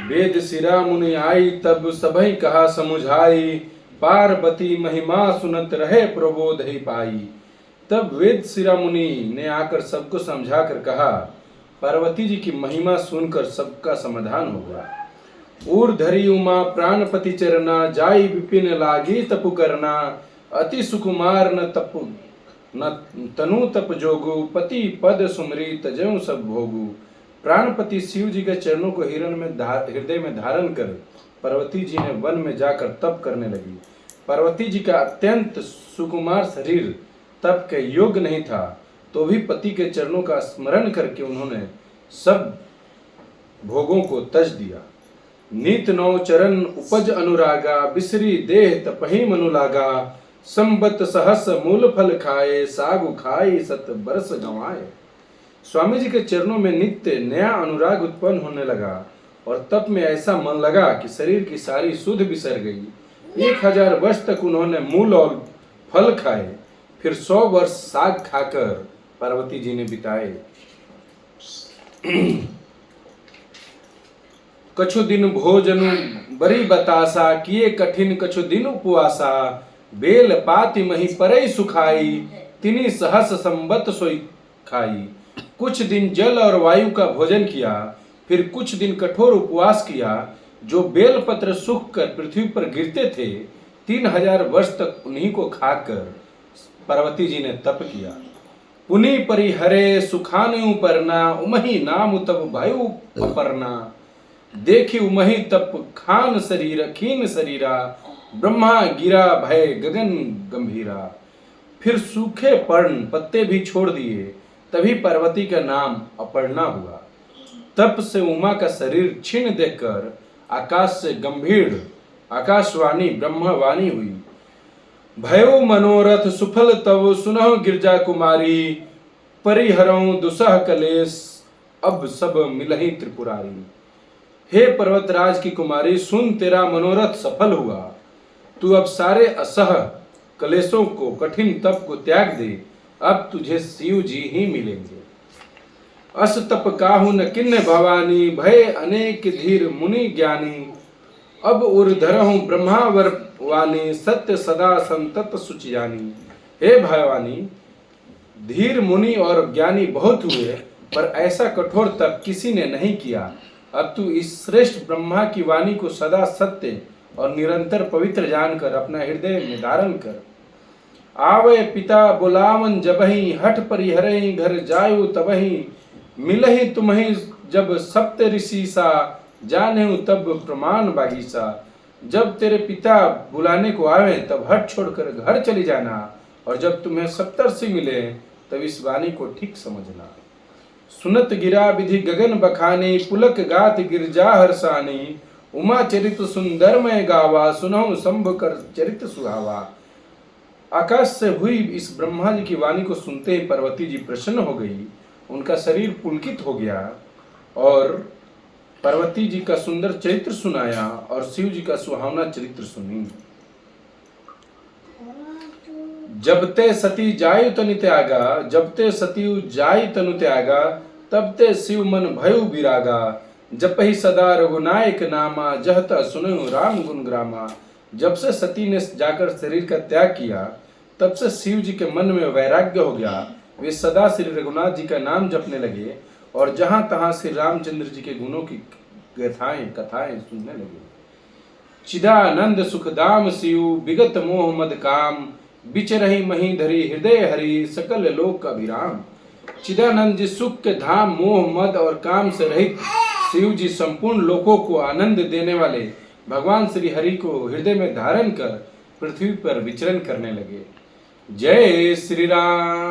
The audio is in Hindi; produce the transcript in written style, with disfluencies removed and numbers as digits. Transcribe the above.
वेद सिरा मुनि आई तब सबहि कहा समुझाई, पार्वती महिमा सुनत रहे प्रबोध ही पाई। तब वेद सिरा मुनि ने आकर सबको समझा कर कहा, पार्वती जी की महिमा सुनकर सबका समाधान हो गया। ऊर्धरी उमा प्राणपति चरना, जाई विपिन लागी तपु करना, अति सुकुमार न तपु न तनु तप जोगु, पति पद सुमरी तजऊ सब भोगु। प्राणपति शिव जी के चरणों को हृदय में धारण कर पार्वती जी ने वन में जाकर तप करने लगी। पार्वती जी का अत्यंत सुकुमार शरीर तप के योग्य नहीं था, तो भी पति के चरणों का स्मरण करके उन्होंने सब भोगों को तज दिया। नीत नौ चरण उपज अनुरागा, बिसरी देह तपहि मनु लागा, संबत सहस मूल फल खाए, सागु खाई सत बरस गंवाए। स्वामी जी के चरणों में नित्य नया अनुराग उत्पन्न होने लगा और तप में ऐसा मन लगा कि शरीर की सारी सुध बिसर गई। 1000 वर्ष तक उन्होंने मूल और फल खाए, फिर 100 वर्ष साग खाकर पार्वती जी ने बिताए। कछु दिन भोजनु बरी बतासा, किए कठिन कछु दिन उपवासा, बेल पाति मही परई सुखाई, तिनी सहस संबत सोई खाई। कुछ दिन जल और वायु का भोजन किया, फिर कुछ दिन कठोर उपवास किया, जो बेलपत्र सूख कर पृथ्वी पर गिरते थे। 3000 वर्ष तक उन्हीं को खाकर पार्वती जी ने तप किया। पुनि परिहरे सुखानु परना, उमहि नाम तब वायु अपर्णा, देखी उमहि तप खान शरीर खीन शरीरा, ब्रह्मा गिरा भय गगन गंभीरा। फिर सूखे पर्ण पत्ते भी छोड़ दिए, तभी पार्वती का नाम अपर्णा हुआ। तप से उमा का शरीर छीन देखकर आकाश से गंभीर आकाशवाणी ब्रह्मवाणी हुई। भयो मनोरथ सुफल तव सुनहु गिरजा कुमारी, परिहरऊ दुसह कलेश अब सब मिलहि त्रिपुरारी। हे पर्वतराज की कुमारी, सुन तेरा मनोरथ सफल हुआ। तू अब सारे असह कलेशों को कठिन तप को त्याग दे, अब तुझे शिव जी ही मिलेंगे। अस तप काहू न किन्न भवानी, भय अनेक धीर मुनि ज्ञानी, अब उर्धरहु ब्रह्मावर वाणी, सत्य सदा संतत सुच जानी। हे भवानी, धीर मुनि और ज्ञानी बहुत हुए, पर ऐसा कठोर तप किसी ने नहीं किया। अब तू इस श्रेष्ठ ब्रह्मा की वाणी को सदा सत्य और निरंतर पवित्र जानकर अपना हृदय में धारण कर। आवे पिता बुलावन जबहि, हठ परिहरहि घर जायु तबहि, मिलहि तुम्हि जब सप्त ऋषि सा, जानेहु तब प्रमाण बागीसा। जब तेरे पिता बुलाने को आवे तब हट छोड़कर घर चली जाना, और जब तुम्हें सप्तर्षि मिले तब इस वाणी को ठीक समझना। सुनत गिरा विधि गगन बखानी, पुलक गात गिरजा हर्षानी, उमा चरित सुंदरमय गावा, सुनहु शंभ कर चरित सुहावा। आकाश से हुई इस ब्रह्मा जी की वाणी को सुनते ही पार्वती जी प्रसन्न हो गई, उनका शरीर पुलकित हो गया और पार्वती जी का सुंदर चरित्र सुनाया और शिव जी का सुहावना चरित्र सुनी। जब ते सती जायु तनु त्यागा, जब ते सती जाय तनु त्यागा, तब ते शिव मन भयु विरागा, जपहि सदा रघुनायक नामा, जहत सुनहु राम गुण ग्रामा। जब से सती ने जाकर शरीर का त्याग किया, तब से शिव जी के मन में वैराग्य हो गया। वे सदा श्री रघुनाथ जी का नाम जपने लगे और जहां तहां श्री रामचंद्र जी के गुणों की कथाएं सुनने लगे। चिदानंद सुखदाम शिव विगत मोह मद काम, बिचरहि मही धरी हृदय हरि, सकल लोक अभिराम। चिदानंद जी सुख के धाम मोह मद और काम से रहित शिव जी संपूर्ण लोकों को आनंद देने वाले भगवान श्री हरि को हृदय में धारण कर पृथ्वी पर विचरण करने लगे। जय श्री राम।